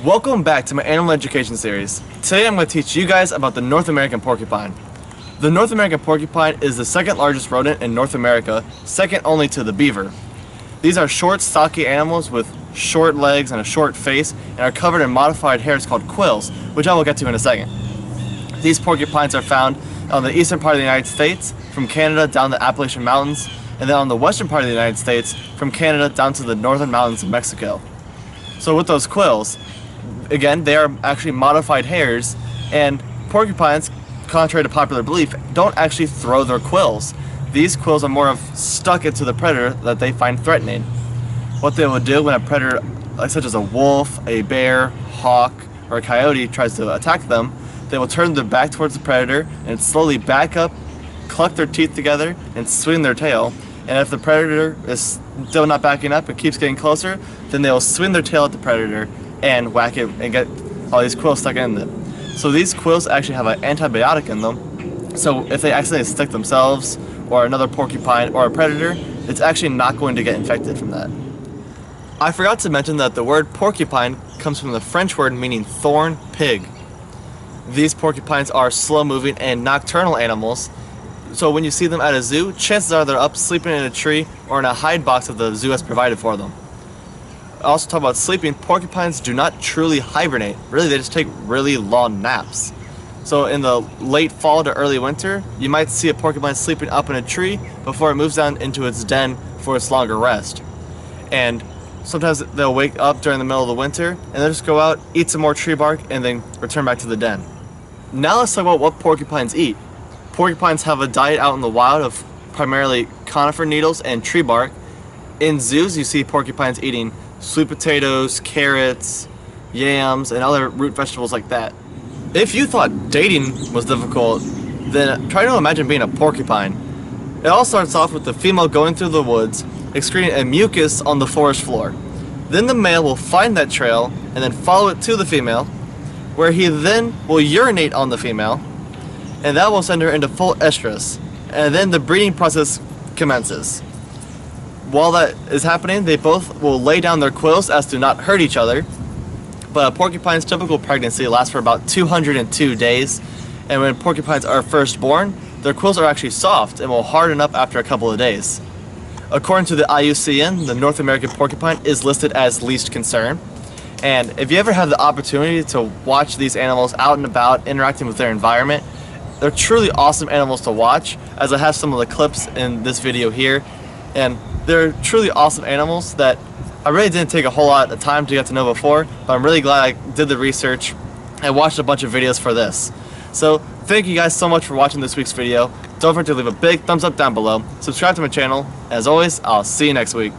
Welcome back to my animal education series. Today I'm going to teach you guys about the North American porcupine. The North American porcupine is the second largest rodent in North America, second only to the beaver. These are short, stocky animals with short legs and a short face and are covered in modified hairs called quills, which I will get to in a second. These porcupines are found on the eastern part of the United States, from Canada down the Appalachian Mountains, and then on the western part of the United States, from Canada down to the northern mountains of Mexico. So with those quills, again, they are actually modified hairs, and porcupines, contrary to popular belief, don't actually throw their quills. These quills are more of stuck into the predator that they find threatening. What they will do when a predator, such as a wolf, a bear, hawk, or a coyote tries to attack them, they will turn their back towards the predator and slowly back up, cluck their teeth together, and swing their tail. And if the predator is still not backing up and keeps getting closer, then they will swing their tail at the predator and whack it and get all these quills stuck in them. So these quills actually have an antibiotic in them. So if they accidentally stick themselves or another porcupine or a predator, it's actually not going to get infected from that. I forgot to mention that the word porcupine comes from the French word meaning thorn pig. These porcupines are slow-moving and nocturnal animals, so when you see them at a zoo, chances are they're up sleeping in a tree or in a hide box that the zoo has provided for them. Also, talk about sleeping, porcupines do not truly hibernate. Really, they just take really long naps. So in the late fall to early winter, you might see a porcupine sleeping up in a tree before it moves down into its den for its longer rest. And sometimes they'll wake up during the middle of the winter and they'll just go out, eat some more tree bark, and then return back to the den. Now let's talk about what porcupines eat. Porcupines have a diet out in the wild of primarily conifer needles and tree bark. In zoos, you see porcupines eating sweet potatoes, carrots, yams, and other root vegetables like that. If you thought dating was difficult, then try to imagine being a porcupine. It all starts off with the female going through the woods, excreting a mucus on the forest floor. Then the male will find that trail and then follow it to the female, where he then will urinate on the female, and that will send her into full estrus, and then the breeding process commences. While that is happening, they both will lay down their quills as to not hurt each other, but a porcupine's typical pregnancy lasts for about 202 days, and when porcupines are first born, their quills are actually soft and will harden up after a couple of days. According to the IUCN, the North American porcupine is listed as least concern, and if you ever have the opportunity to watch these animals out and about interacting with their environment, they're truly awesome animals to watch, as I have some of the clips in this video here, and they're truly awesome animals that I really didn't take a whole lot of time to get to know before, but I'm really glad I did the research and watched a bunch of videos for this. So thank you guys so much for watching this week's video. Don't forget to leave a big thumbs up down below, subscribe to my channel, and as always, I'll see you next week.